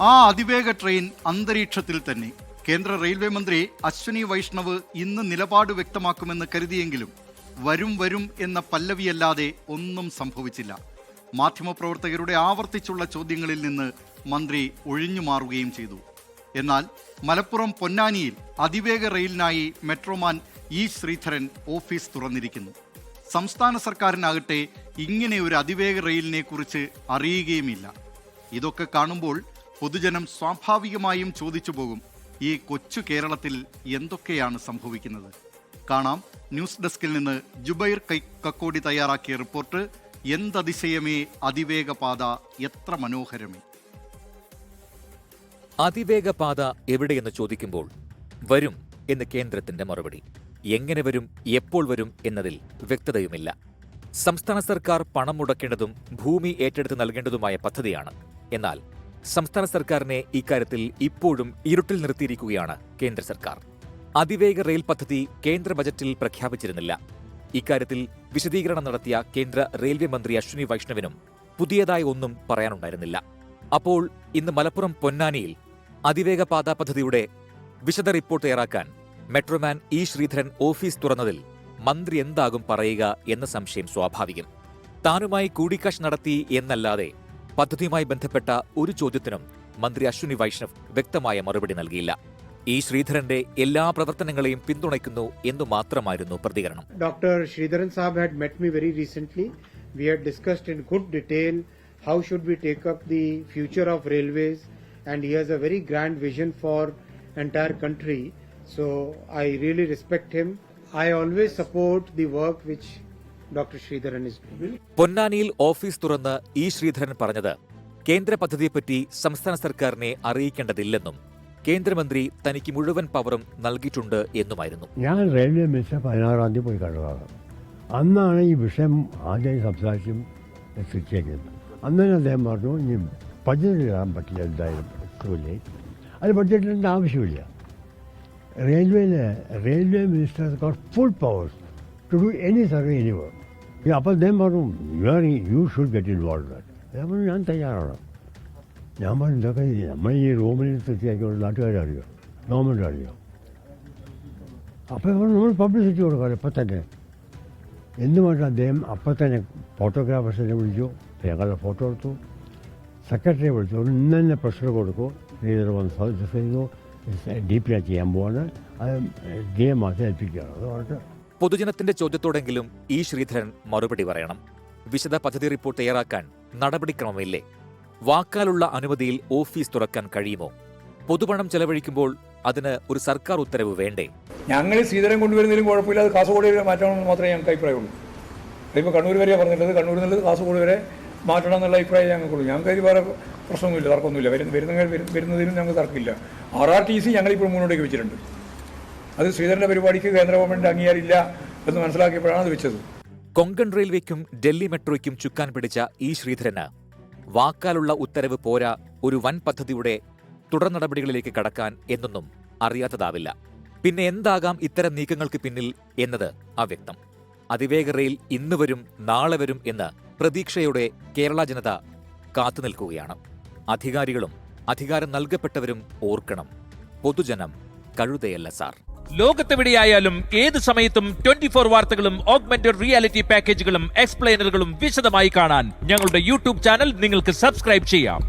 ആ അതിവേഗ ട്രെയിൻ അന്തരീക്ഷത്തിൽ തന്നെ. കേന്ദ്ര റെയിൽവേ മന്ത്രി അശ്വനി വൈഷ്ണവ് ഇന്ന് നിലപാട് വ്യക്തമാക്കുമെന്ന് കരുതിയെങ്കിലും വരും എന്ന പല്ലവിയല്ലാതെ ഒന്നും സംഭവിച്ചില്ല. മാധ്യമപ്രവർത്തകരുടെ ആവർത്തിച്ചുള്ള ചോദ്യങ്ങളിൽ നിന്ന് മന്ത്രി ഒഴിഞ്ഞു മാറുകയും ചെയ്തു. എന്നാൽ മലപ്പുറം പൊന്നാനിയിൽ അതിവേഗ റെയിലിനായി മെട്രോമാൻ ഇ ശ്രീധരൻ ഓഫീസ് തുറന്നിരിക്കുന്നു. സംസ്ഥാന സർക്കാരിനാകട്ടെ ഇങ്ങനെ ഒരു അതിവേഗ റെയിലിനെ കുറിച്ച് അറിയുകയുമില്ല. ഇതൊക്കെ കാണുമ്പോൾ പൊതുജനം സ്വാഭാവികമായും ചോദിച്ചു പോകും, ഈ കൊച്ചു കേരളത്തിൽ എന്തൊക്കെയാണ് സംഭവിക്കുന്നത്? കാണാം ന്യൂസ് ഡെസ്കിൽ നിന്ന് ജുബൈർ കക്കോടി തയ്യാറാക്കിയ റിപ്പോർട്ട്. എന്തതിശയമേ അതിവേഗ പാത, എത്ര മനോഹരമേ. അതിവേഗ പാത എവിടെയെന്ന് ചോദിക്കുമ്പോൾ വരും എന്ന് കേന്ദ്രത്തിന്റെ മറുപടി. എങ്ങനെ വരും, എപ്പോൾ വരും എന്നതിൽ വ്യക്തതയുമില്ല. സംസ്ഥാന സർക്കാർ പണം മുടക്കേണ്ടതും ഭൂമി ഏറ്റെടുത്ത് നൽകേണ്ടതുമായ പദ്ധതിയാണ്. എന്നാൽ സംസ്ഥാന സർക്കാരിനെ ഇക്കാര്യത്തിൽ ഇപ്പോഴും ഇരുട്ടിൽ നിർത്തിയിരിക്കുകയാണ് കേന്ദ്ര സർക്കാർ. അതിവേഗ റെയിൽ പദ്ധതി കേന്ദ്ര ബജറ്റിൽ പ്രഖ്യാപിച്ചിരുന്നില്ല. ഇക്കാര്യത്തിൽ വിശദീകരണം നടത്തിയ കേന്ദ്ര റെയിൽവേ മന്ത്രി അശ്വനി വൈഷ്ണവിനും പുതിയതായി ഒന്നും പറയാനുണ്ടായിരുന്നില്ല. അപ്പോൾ ഇന്ന് മലപ്പുറം പൊന്നാനിയിൽ അതിവേഗ പാത പദ്ധതിയുടെ വിശദ റിപ്പോർട്ട് തയ്യാറാക്കാൻ മെട്രോമാൻ ഇ ശ്രീധരൻ ഓഫീസ് തുറന്നതിൽ മന്ത്രി എന്താകും പറയുക എന്ന സംശയം സ്വാഭാവികം. താനുമായി കൂടിക്കാഴ്ച നടത്തി എന്നല്ലാതെ പദ്ധതിയുമായി ബന്ധപ്പെട്ട ഒരു ചോദ്യത്തിനും മന്ത്രി അശ്വനി വൈഷ്ണവ് വ്യക്തമായ മറുപടി നൽകിയില്ല. ഇ ശ്രീധരന്റെ എല്ലാ പ്രവർത്തനങ്ങളെയും പിന്തുണയ്ക്കുന്നു എന്നു മാത്രമായിരുന്നു പ്രതികരണം. Dr. Sridharan Saab had met me very recently. We had discussed in good detail how should we take up the future of railways, and he has a very grand vision for entire country. So I really respect him. I always support the work which Dr. Sridharan is doing. പൊന്നാനിയിൽ office തുറന്ന് E Sreedharan പറഞ്ഞത് കേന്ദ്ര പദ്ധതിയെപ്പറ്റി സംസ്ഥാന സർക്കാരിനെ അറിയിക്കേണ്ടതില്ലെന്നും കേന്ദ്രമന്ത്രി തനിക്ക് മുഴുവൻ പവറും നൽകിയിട്ടുണ്ട് എന്നുമായിരുന്നു. ഞാൻ റെയിൽവേ മിനിസ്റ്റർ 16-ാം തീയതി പോയി കണ്ടതാണ്. അന്നാണ് ഈ വിഷയം ആദ്യമായി സംസാരിച്ചും എത്തിച്ചേക്കുന്നത്. അന്ന് തന്നെ അദ്ദേഹം പറഞ്ഞു, ഇനി ബഡ്ജറ്റ് ഇടാൻ പറ്റില്ല, എന്തായാലും അത് ബഡ്ജറ്റിൻ്റെ ആവശ്യമില്ല. Railway minister got full powers to do any survey anywhere. അപ്പോൾ അദ്ദേഹം പറഞ്ഞു, യു ഷുഡ് ഗെറ്റ് ഇൻവോൾവ്. ഞാൻ പറഞ്ഞു, ഞാൻ തയ്യാറാണ്. ഞാൻ പറഞ്ഞു, ഇതൊക്കെ നമ്മൾ ഈ റൂമിൽ തീർച്ചയായിട്ടും നാട്ടുകാരെ അറിയോ, ഗവൺമെൻറ് അറിയോ. അപ്പോൾ നമ്മൾ പബ്ലിസിറ്റി കൊടുക്കാം ഇപ്പം തന്നെ എന്ന് പറഞ്ഞാൽ അദ്ദേഹം അപ്പം തന്നെ ഫോട്ടോഗ്രാഫേഴ്സിനെ വിളിച്ചു, ഞങ്ങളുടെ ഫോട്ടോ എടുത്തു, സെക്രട്ടറിയെ വിളിച്ചു, ഇന്ന് തന്നെ പ്രഷർ കൊടുക്കൂ, ലീഡർ വന്ന് സജസ്റ്റ് ചെയ്തു, ഡീപ്ലൈ ചെയ്യാൻ പോവാണ്, അത് DM മാസം ഏൽപ്പിക്കുകയാണ്. അത് പറഞ്ഞിട്ട് പൊതുജനത്തിന്റെ ചോദ്യത്തോടെങ്കിലും ഇ ശ്രീധരൻ മറുപടി പറയണം. വിശദ പദ്ധതി റിപ്പോർട്ട് തയ്യാറാക്കാൻ നടപടിക്രമമില്ലേ? വാക്കാലുള്ള അനുമതിയിൽ ഓഫീസ് തുറക്കാൻ കഴിയുമോ? പൊതുപണം ചെലവഴിക്കുമ്പോൾ അതിന് ഒരു സർക്കാർ ഉത്തരവ് വേണ്ടേ? ഞങ്ങൾ ശ്രീധരൻ കൊണ്ടുവരുന്നതിലും കുഴപ്പമില്ല, അത് കാസർഗോഡ് വരെ മാറ്റണമെന്ന് മാത്രമേ ഞങ്ങൾക്ക് അഭിപ്രായമുള്ളൂ. ഇപ്പോൾ കണ്ണൂർ വരെയാണ് പറഞ്ഞിട്ടുള്ളത്, കണ്ണൂരിൽ നിന്നുള്ളത് കാസർഗോഡ് വരെ മാറ്റണം എന്നുള്ള അഭിപ്രായം ഞങ്ങൾക്കുള്ളൂ. ഞങ്ങൾക്ക് അതിൽ വേറെ പ്രശ്നമൊന്നുമില്ല, തർക്കമൊന്നുമില്ല. വരുന്നതിനും ഞങ്ങൾക്ക് തർക്കമില്ല. RRTC ഞങ്ങളിപ്പോൾ മുന്നോട്ടേക്ക് വെച്ചിട്ടുണ്ട്. അത് ശ്രീധരൻ്റെ പരിപാടിക്ക് കേന്ദ്ര ഗവൺമെൻറ് അംഗീകാരമില്ല എന്ന് മനസ്സിലാക്കിയപ്പോഴാണ് അത് വെച്ചത്. കൊങ്കൺ റെയിൽവേക്കും ഡൽഹി മെട്രോയ്ക്കും ചുക്കാൻ പിടിച്ച ഇ ശ്രീധരന് വാക്കാലുള്ള ഉത്തരവ് പോരാ ഒരു വൻ പദ്ധതിയുടെ തുടർ നടപടികളിലേക്ക് കടക്കാൻ എന്നൊന്നും അറിയാത്തതാവില്ല. പിന്നെ എന്താകാം ഇത്തരം നീക്കങ്ങൾക്ക് പിന്നിൽ എന്നത് അവ്യക്തം. അതിവേഗ റെയിൽ ഇന്ന് വരും, നാളെ വരും എന്ന് പ്രതീക്ഷയോടെ കേരള ജനത കാത്തുനിൽക്കുകയാണ്. അധികാരികളും അധികാരം നൽകപ്പെട്ടവരും ഓർക്കണം, പൊതുജനം കഴുതയല്ല സാർ. ലോകത്തെവിടെയായാലും ഏത് സമയത്തും 24 വാർത്തകളും ഓഗ്മെന്റഡ് റിയാലിറ്റി പാക്കേജുകളും എക്സ്പ്ലെയിനറുകളും വിശദമായി കാണാൻ ഞങ്ങളുടെ യൂട്യൂബ് ചാനൽ നിങ്ങൾക്ക് സബ്സ്ക്രൈബ് ചെയ്യാം.